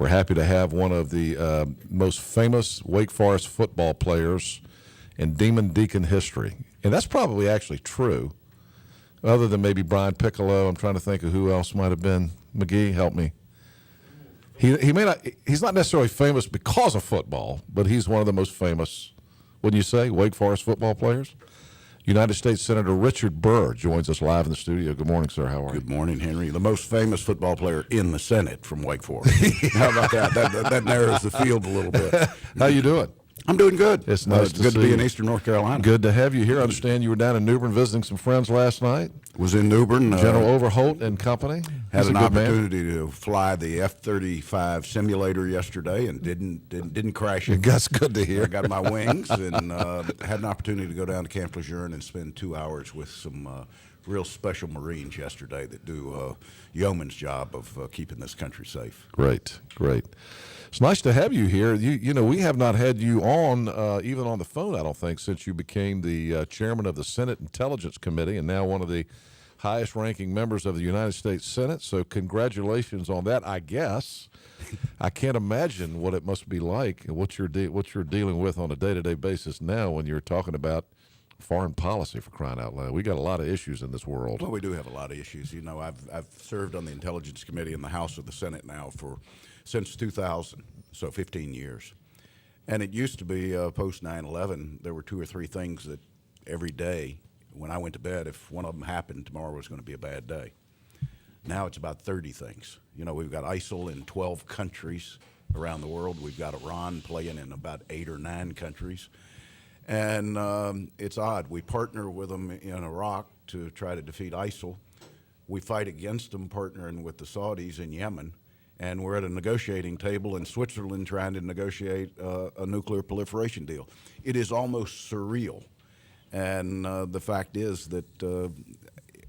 We're happy to have one of the most famous Wake Forest football players in Demon Deacon history. And that's probably actually true, other than maybe Brian Piccolo. I'm trying to think of who else might have been. McGee, help me. He may not. He's not necessarily famous because of football, but he's one of the most famous, wouldn't you say, Wake Forest football players? United States Senator Richard Burr joins us live in the studio. Good morning, sir. How are you? Good morning, Henry. The most famous football player in the Senate from Wake Forest. How about that? That narrows the field a little bit. How you doing? I'm doing good. It's nice good to be in Eastern North Carolina. Good to have you here. I understand you were down in New Bern visiting some friends last night. Was in New Bern. General Overholt and company. Had an opportunity to fly the F-35 simulator yesterday and didn't crash it. That's good to hear. I got my wings and had an opportunity to go down to Camp Lejeune and spend 2 hours with some real special Marines yesterday that do a yeoman's job of keeping this country safe. Great. It's nice to have you here. You know, we have not had you on, even on the phone, I don't think, since you became the chairman of the Senate Intelligence Committee and now one of the highest-ranking members of the United States Senate. So congratulations on that, I guess. I can't imagine what it must be like and what you're dealing with on a day-to-day basis now when you're talking about foreign policy, for crying out loud. We got a lot of issues in this world. Well, we do have a lot of issues. You know, I've served on the Intelligence Committee in the House of the Senate now since 2000, so 15 years. And it used to be post 9/11, there were 2 or 3 things that every day when I went to bed, if one of them happened, tomorrow was going to be a bad day. Now it's about 30 things. You know, we've got ISIL in 12 countries around the world. We've got Iran playing in about 8 or 9 countries. And it's odd. We partner with them in Iraq to try to defeat ISIL. We fight against them partnering with the Saudis in Yemen. And we're at a negotiating table in Switzerland trying to negotiate a nuclear proliferation deal. It is almost surreal. And the fact is that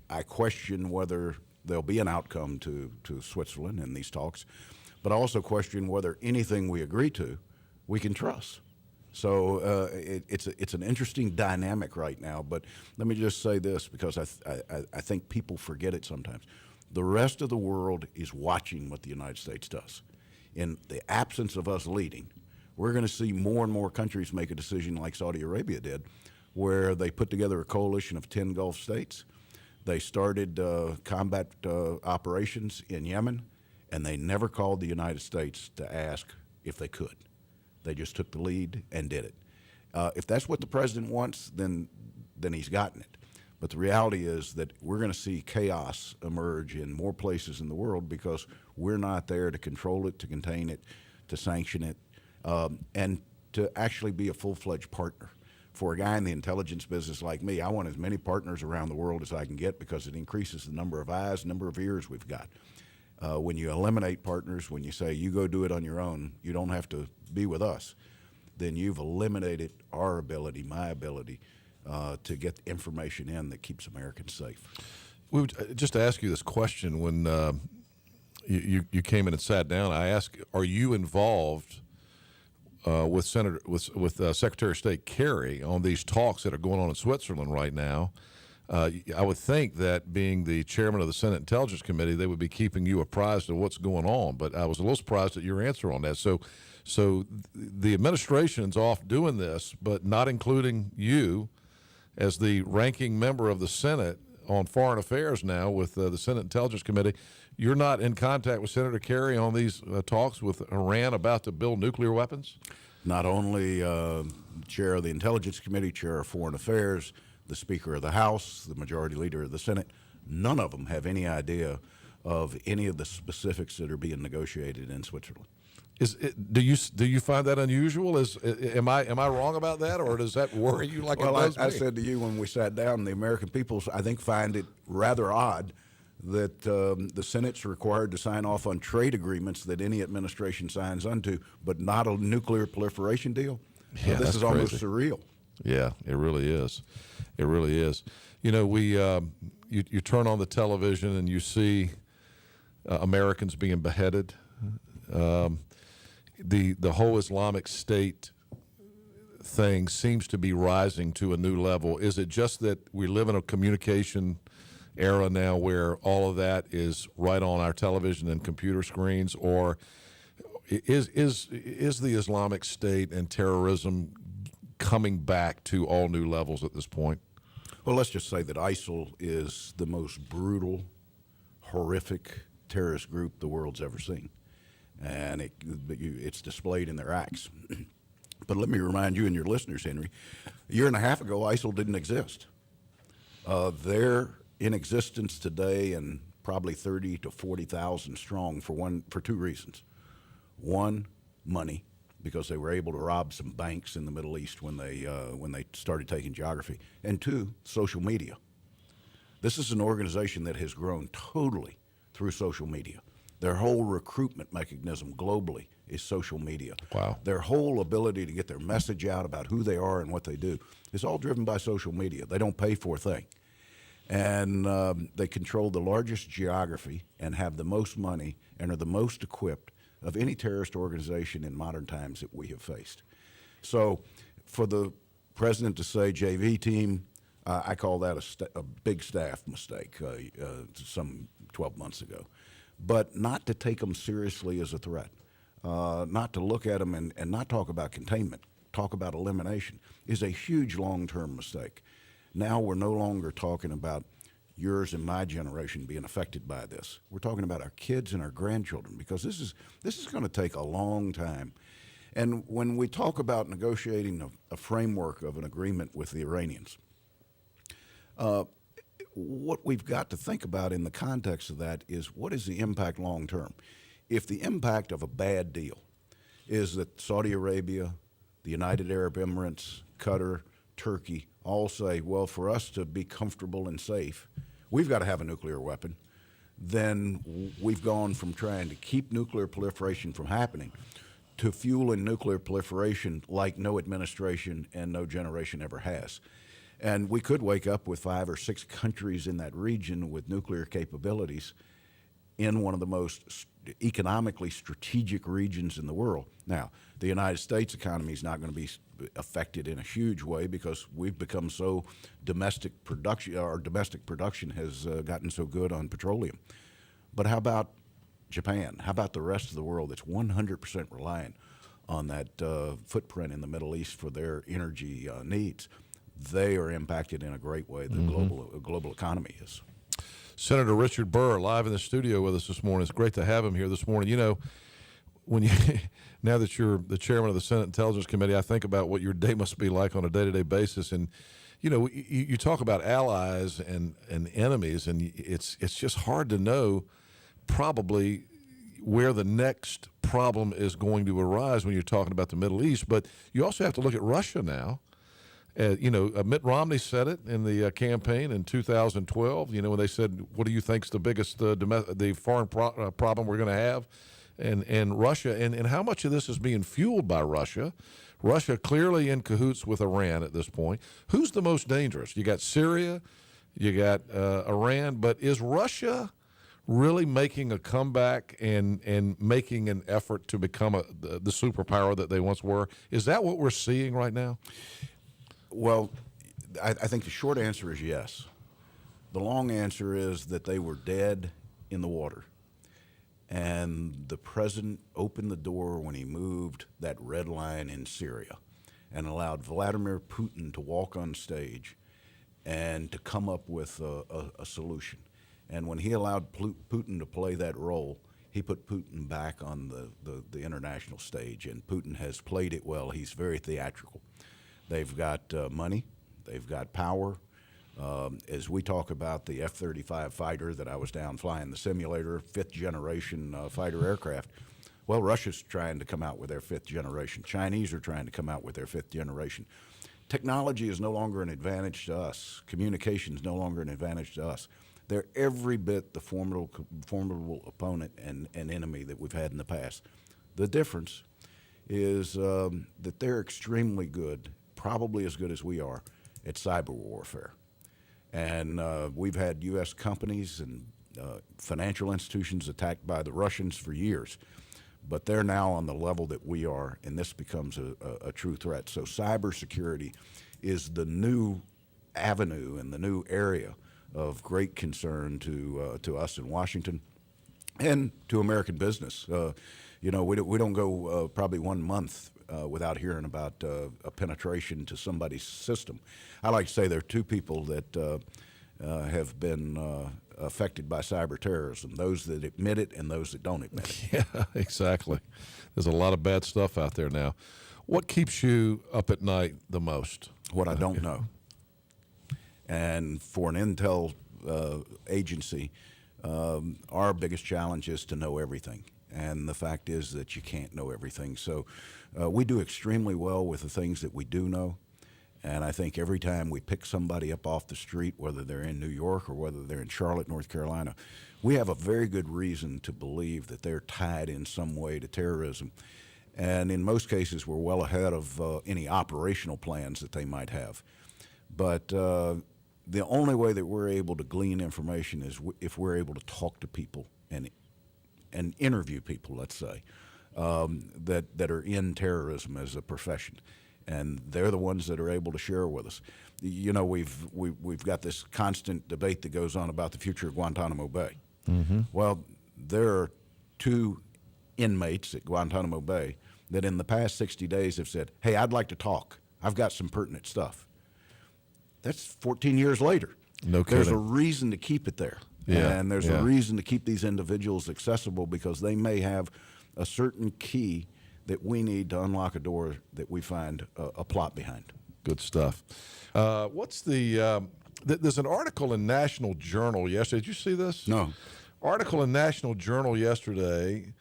I question whether there'll be an outcome to Switzerland in these talks, but I also question whether anything we agree to we can trust. So it's an interesting dynamic right now. But let me just say this, because I think people forget it sometimes. The rest of the world is watching what the United States does. In the absence of us leading, we're going to see more and more countries make a decision like Saudi Arabia did, where they put together a coalition of 10 Gulf states. They started combat operations in Yemen, and they never called the United States to ask if they could. They just took the lead and did it. If that's what the president wants, then he's gotten it. But the reality is that we're going to see chaos emerge in more places in the world because we're not there to control it, to contain it, to sanction it, and to actually be a full-fledged partner. For a guy in the intelligence business like me, I want as many partners around the world as I can get because it increases the number of eyes, number of ears we've got. When you eliminate partners, when you say you go do it on your own, you don't have to be with us, then you've eliminated our ability, my ability, to get information in that keeps Americans safe. We would just ask you this question when you came in and sat down. I asked, are you involved with Secretary of State Kerry on these talks that are going on in Switzerland right now? I would think that being the chairman of the Senate Intelligence Committee, they would be keeping you apprised of what's going on. But I was a little surprised at your answer on that. So the administration's off doing this, but not including you as the ranking member of the Senate on foreign affairs now with the Senate Intelligence Committee. You're not in contact with Senator Kerry on these talks with Iran about to build nuclear weapons? Not only chair of the Intelligence Committee, chair of Foreign Affairs, the Speaker of the House, the Majority Leader of the Senate, none of them have any idea of any of the specifics that are being negotiated in Switzerland. Do you find that unusual? Am I wrong about that, or does that worry you like it does me? I said to you when we sat down, the American people, I think, find it rather odd that the Senate's required to sign off on trade agreements that any administration signs onto, but not a nuclear proliferation deal. Yeah, this is almost crazy. surreal. Yeah, it really is. It really is. You know, you turn on the television and you see Americans being beheaded. The whole Islamic State thing seems to be rising to a new level. Is it just that we live in a communication era now where all of that is right on our television and computer screens, or Is the Islamic State and terrorism coming back to all new levels at this point? Well, let's just say that ISIL is the most brutal, horrific terrorist group the world's ever seen, and it's displayed in their acts. But let me remind you and your listeners, Henry, a year and a half ago, ISIL didn't exist. They're in existence today and probably 30 to 40,000 strong for two reasons. One, money, because they were able to rob some banks in the Middle East when they started taking geography. And two, social media. This is an organization that has grown totally through social media. Their whole recruitment mechanism globally is social media. Wow. Their whole ability to get their message out about who they are and what they do is all driven by social media. They don't pay for a thing. And they control the largest geography and have the most money and are the most equipped of any terrorist organization in modern times that we have faced. So for the president to say JV team, I call that a big staff mistake some 12 months ago. But not to take them seriously as a threat, not to look at them and not talk about containment, talk about elimination, is a huge long-term mistake. Now we're no longer talking about yours and my generation being affected by this. We're talking about our kids and our grandchildren, because this is going to take a long time. And when we talk about negotiating a framework of an agreement with the Iranians, what we've got to think about in the context of that is, what is the impact long term? If the impact of a bad deal is that Saudi Arabia, the United Arab Emirates, Qatar, Turkey all say, well, for us to be comfortable and safe, we've got to have a nuclear weapon, then we've gone from trying to keep nuclear proliferation from happening to fueling nuclear proliferation like no administration and no generation ever has. And we could wake up with 5 or 6 countries in that region with nuclear capabilities in one of the most economically strategic regions in the world. Now, the United States economy is not going to be affected in a huge way because we've become so domestic production, our domestic production has gotten so good on petroleum. But how about Japan? How about the rest of the world that's 100% reliant on that footprint in the Middle East for their energy needs? They are impacted in a great way. The global economy is. Senator Richard Burr, live in the studio with us this morning. It's great to have him here this morning. You know, when you now that you're the chairman of the Senate Intelligence Committee, I think about what your day must be like on a day-to-day basis. And you know, you talk about allies and enemies, and it's just hard to know probably where the next problem is going to arise when you're talking about the Middle East. But you also have to look at Russia now. You know, Mitt Romney said it in the campaign in 2012, you know, when they said, what do you think's the biggest the foreign problem we're going to have? And Russia, and how much of this is being fueled by Russia? Russia clearly in cahoots with Iran at this point. Who's the most dangerous? You got Syria, you got Iran, but is Russia really making a comeback and making an effort to become the superpower that they once were? Is that what we're seeing right now? Well, I think the short answer is yes. The long answer is that they were dead in the water. And the president opened the door when he moved that red line in Syria and allowed Vladimir Putin to walk on stage and to come up with a solution. And when he allowed Putin to play that role, he put Putin back on the international stage. And Putin has played it well. He's very theatrical. They've got money, they've got power. As we talk about the F-35 fighter that I was down flying the simulator, 5th generation fighter aircraft, well, Russia's trying to come out with their 5th generation. Chinese are trying to come out with their 5th generation. Technology is no longer an advantage to us. Communication is no longer an advantage to us. They're every bit the formidable opponent and enemy that we've had in the past. The difference is that they're extremely good, probably as good as we are, at cyber warfare. And we've had U.S. companies and financial institutions attacked by the Russians for years, but they're now on the level that we are, and this becomes a true threat. So cybersecurity is the new avenue and the new area of great concern to us in Washington and to American business. We don't go probably 1 month without hearing about a penetration to somebody's system. I like to say there are two people that have been affected by cyber terrorism: those that admit it and those that don't admit it. Yeah, exactly. There's a lot of bad stuff out there now. What keeps you up at night the most? What I don't know. And for an intel agency, our biggest challenge is to know everything. And the fact is that you can't know everything. So we do extremely well with the things that we do know. And I think every time we pick somebody up off the street, whether they're in New York or whether they're in Charlotte, North Carolina, we have a very good reason to believe that they're tied in some way to terrorism. And in most cases, we're well ahead of any operational plans that they might have. But the only way that we're able to glean information is if we're able to talk to people and interview people, let's say, that are in terrorism as a profession. And they're the ones that are able to share with us. We've got this constant debate that goes on about the future of Guantanamo Bay. Mm-hmm. Well, there are 2 inmates at Guantanamo Bay that in the past 60 days have said, "Hey, I'd like to talk. I've got some pertinent stuff." That's 14 years later. No kidding. There's a reason to keep it there. Yeah, and there's a reason to keep these individuals accessible because they may have a certain key that we need to unlock a door that we find a plot behind. Good stuff. There's an article in National Journal yesterday. Did you see this? No. Article in National Journal yesterday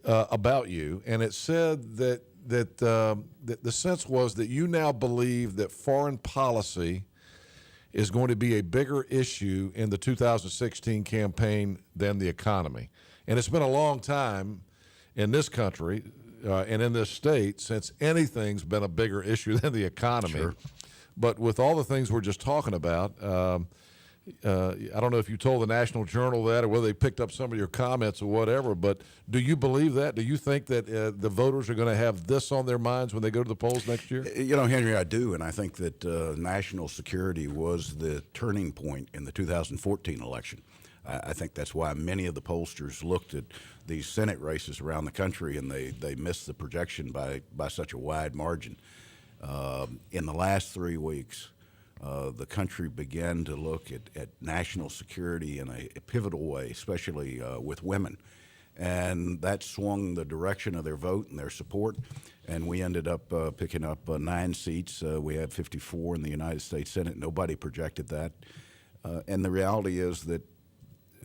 about you, and it said that the sense was that you now believe that foreign policy is going to be a bigger issue in the 2016 campaign than the economy. And it's been a long time in this country and in this state since anything's been a bigger issue than the economy. Sure. But with all the things we're just talking about, I don't know if you told the National Journal that or whether they picked up some of your comments or whatever, but do you believe that? Do you think that the voters are going to have this on their minds when they go to the polls next year? Henry, I do, and I think that national security was the turning point in the 2014 election. I think that's why many of the pollsters looked at these Senate races around the country and they missed the projection by such a wide margin. In the last 3 weeks, the country began to look at national security in a pivotal way, especially with women. And that swung the direction of their vote and their support. And we ended up picking up 9 seats. We had 54 in the United States Senate. Nobody projected that. And the reality is that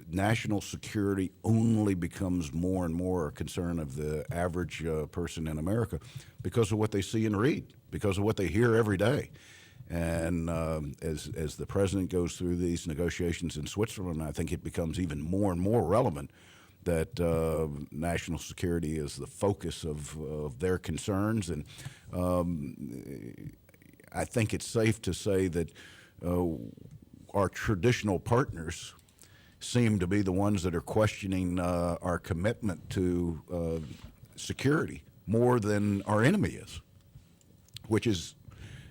national security only becomes more and more a concern of the average person in America because of what they see and read, because of what they hear every day. And as the president goes through these negotiations in Switzerland, I think it becomes even more and more relevant that national security is the focus of their concerns. And I think it's safe to say that our traditional partners seem to be the ones that are questioning our commitment to security more than our enemy is, which is,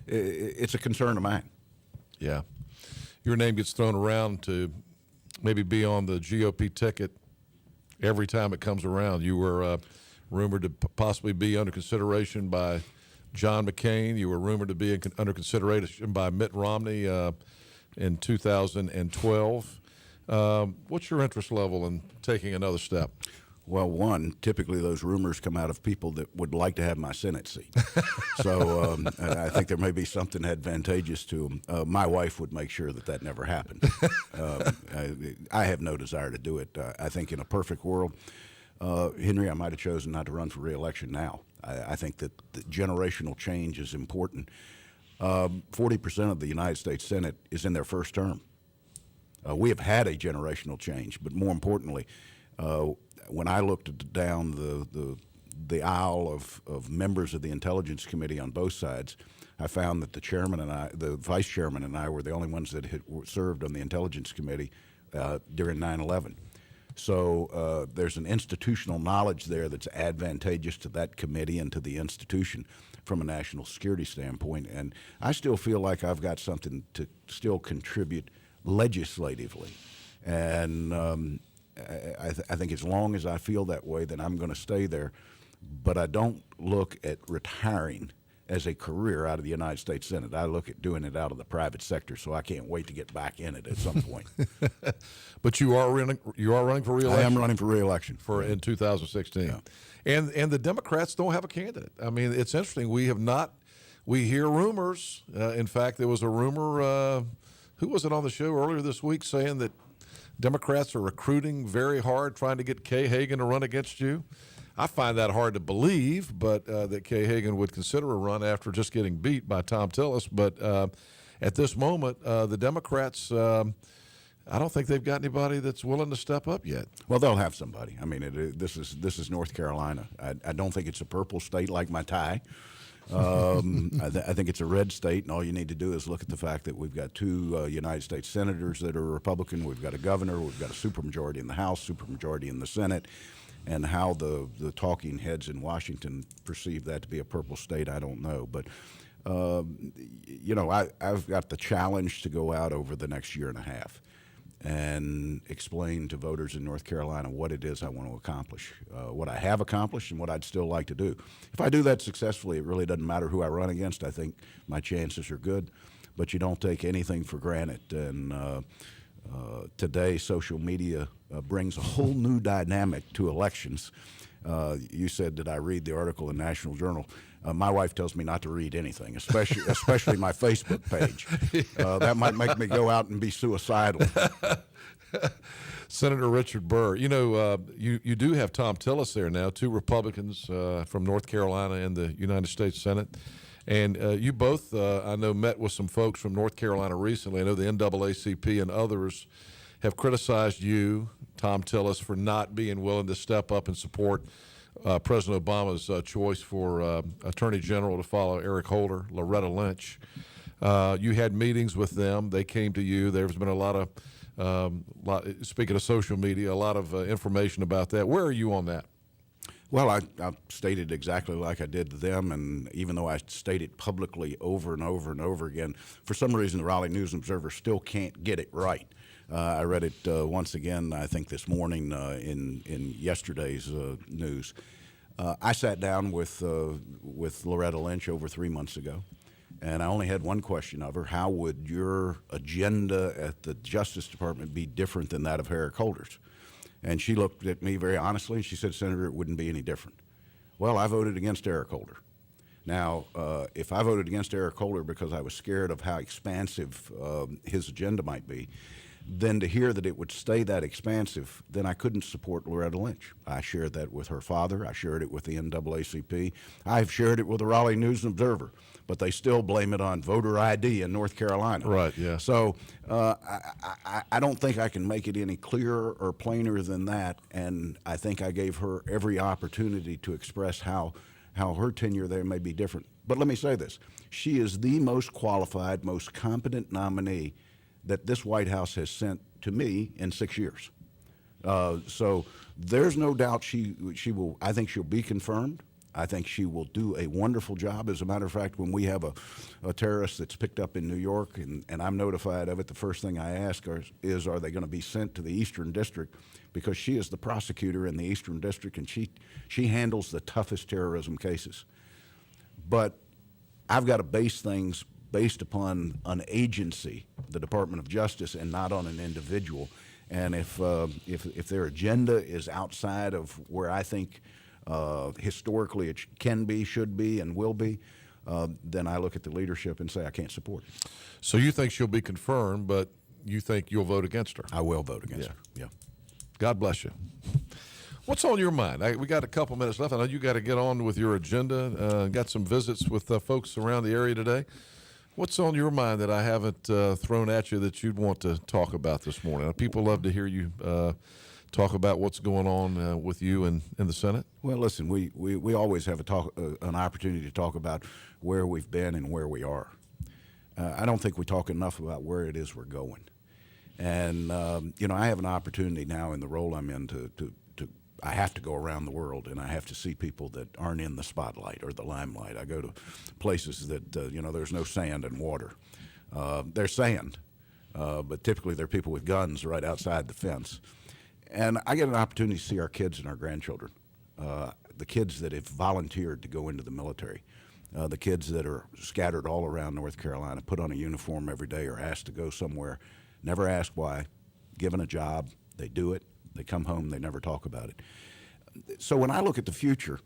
it's a concern of mine. Yeah. Your name gets thrown around to maybe be on the GOP ticket every time it comes around. You were rumored to possibly be under consideration by John McCain. You were rumored to be under consideration by Mitt Romney in 2012. What's your interest level in taking another step? Well, one, typically those rumors come out of people that would like to have my Senate seat. So I think there may be something advantageous to them. My wife would make sure that never happened. I have no desire to do it. I think in a perfect world, Henry, I might have chosen not to run for re-election now. I think that the generational change is important. 40% of the United States Senate is in their first term. We have had a generational change, but more importantly, when I looked down the aisle of members of the Intelligence Committee on both sides, I found that the vice chairman and I were the only ones that had served on the Intelligence Committee during 9/11. So there's an institutional knowledge there that's advantageous to that committee and to the institution from a national security standpoint. And I still feel like I've got something to still contribute legislatively. And I think as long as I feel that way, then I'm going to stay there. But I don't look at retiring as a career out of the United States Senate. I look at doing it out of the private sector, so I can't wait to get back in it at some point. But you are running for reelection. I am running for reelection in 2016, and the Democrats don't have a candidate. I mean, it's interesting. We hear rumors. In fact, there was a rumor. Who was it on the show earlier this week saying that Democrats are recruiting very hard, trying to get Kay Hagan to run against you? I find that hard to believe, but that Kay Hagan would consider a run after just getting beat by Tom Tillis. But at this moment, the Democrats, I don't think they've got anybody that's willing to step up yet. Well, they'll have somebody. I mean, this is North Carolina. I don't think it's a purple state like my tie. I think it's a red state, and all you need to do is look at the fact that we've got two United States senators that are Republican. We've got a governor. We've got a supermajority in the House, supermajority in the Senate. And how the talking heads in Washington perceive that to be a purple state, I don't know. But, I've got the challenge to go out over the next year and a half and explain to voters in North Carolina what it is I want to accomplish, what I have accomplished and what I'd still like to do. If I do that successfully, it really doesn't matter who I run against. I think my chances are good, but you don't take anything for granted. And today, social media brings a whole new dynamic to elections. You said, did I read the article in National Journal? My wife tells me not to read anything, especially my Facebook page. That might make me go out and be suicidal. Senator Richard Burr, you do have Tom Tillis there now, two Republicans from North Carolina in the United States Senate. And you both, I know, met with some folks from North Carolina recently. I know the NAACP and others have criticized you, Tom Tillis, for not being willing to step up and support President Obama's choice for Attorney General to follow Eric Holder, Loretta Lynch. You had meetings with them. They came to you. There's been a lot of, speaking of social media, a lot of information about that. Where are you on that? Well, I stated exactly like I did to them, and even though I stated publicly over and over and over again, for some reason the Raleigh News and Observer still can't get it right. I read it once again, I think this morning in yesterday's news. I sat down with Loretta Lynch over 3 months ago, and I only had one question of her: how would your agenda at the Justice Department be different than that of Eric Holder's? And she looked at me very honestly, and she said, Senator, it wouldn't be any different. Well, I voted against Eric Holder. Now, if I voted against Eric Holder because I was scared of how expansive his agenda might be, then to hear that it would stay that expansive, then I couldn't support Loretta Lynch. I shared that with her father. I shared it with the NAACP. I've shared it with the Raleigh News and Observer, but they still blame it on voter ID in North Carolina. Right, yeah. So I don't think I can make it any clearer or plainer than that, and I think I gave her every opportunity to express how her tenure there may be different. But let me say this. She is the most qualified, most competent nominee that this White House has sent to me in 6 years. So there's no doubt she will. I think she'll be confirmed. I think she will do a wonderful job. As a matter of fact, when we have a terrorist that's picked up in New York and I'm notified of it, the first thing I ask is, are they going to be sent to the Eastern District? Because she is the prosecutor in the Eastern District, and she handles the toughest terrorism cases. But I've got to base things based upon an agency, the Department of Justice, and not on an individual. And if their agenda is outside of where I think historically it can be, should be, and will be, then I look at the leadership and say I can't support it. So you think she'll be confirmed, but you think you'll vote against her? I will vote against her, yeah. God bless you. What's on your mind? We got a couple minutes left. I know you got to get on with your agenda. Got some visits with folks around the area today. What's on your mind that I haven't thrown at you that you'd want to talk about this morning? People love to hear you talk about what's going on with you in the Senate. Well, listen, we always have an opportunity to talk about where we've been and where we are. I don't think we talk enough about where it is we're going. And, I have an opportunity now in the role I'm in to I have to go around the world, and I have to see people that aren't in the spotlight or the limelight. I go to places that, there's no sand and water. There's sand, but typically there are people with guns right outside the fence. And I get an opportunity to see our kids and our grandchildren, the kids that have volunteered to go into the military, the kids that are scattered all around North Carolina, put on a uniform every day or asked to go somewhere, never ask why, given a job, they do it, they come home, they never talk about it. So when I look at the future,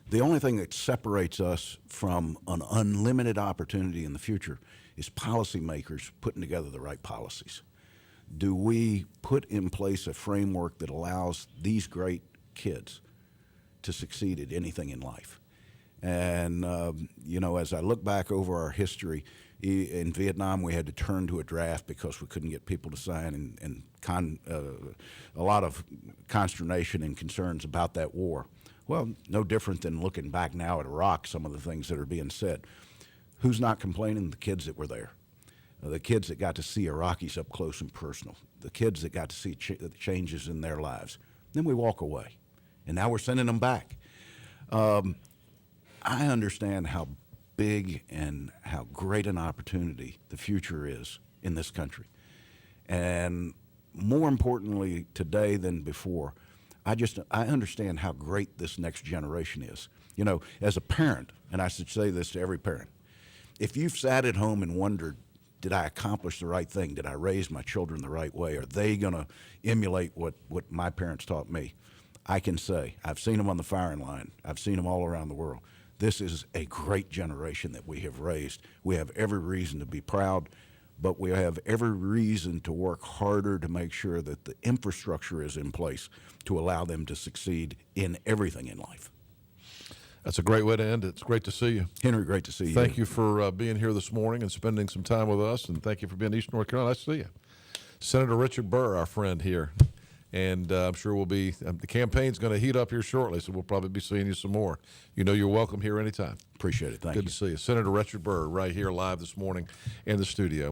the only thing that separates us from an unlimited opportunity in the future is policymakers putting together the right policies. Do we put in place a framework that allows these great kids to succeed at anything in life? And, you know, as I look back over our history, in Vietnam, we had to turn to a draft because we couldn't get people to sign, and a lot of consternation and concerns about that war. Well, no different than looking back now at Iraq, some of the things that are being said. Who's not complaining? The kids that were there. The kids that got to see Iraqis up close and personal. The kids that got to see the changes in their lives. Then we walk away, and now we're sending them back. I understand how big and how great an opportunity the future is in this country. And more importantly today than before, I understand how great this next generation is. You know, as a parent, and I should say this to every parent, if you've sat at home and wondered, did I accomplish the right thing? Did I raise my children the right way? Are they going to emulate what my parents taught me? I can say, I've seen them on the firing line. I've seen them all around the world. This is a great generation that we have raised. We have every reason to be proud, but we have every reason to work harder to make sure that the infrastructure is in place to allow them to succeed in everything in life. That's a great way to end it. It's great to see you. Henry, great to see you. Thank you for being here this morning and spending some time with us, and thank you for being in East North Carolina. Nice to see you. Senator Richard Burr, our friend here, and I'm sure we'll be, the campaign's going to heat up here shortly, so we'll probably be seeing you some more. You know you're welcome here anytime. Appreciate it. Thank you. Good to see you. Senator Richard Burr right here live this morning in the studio.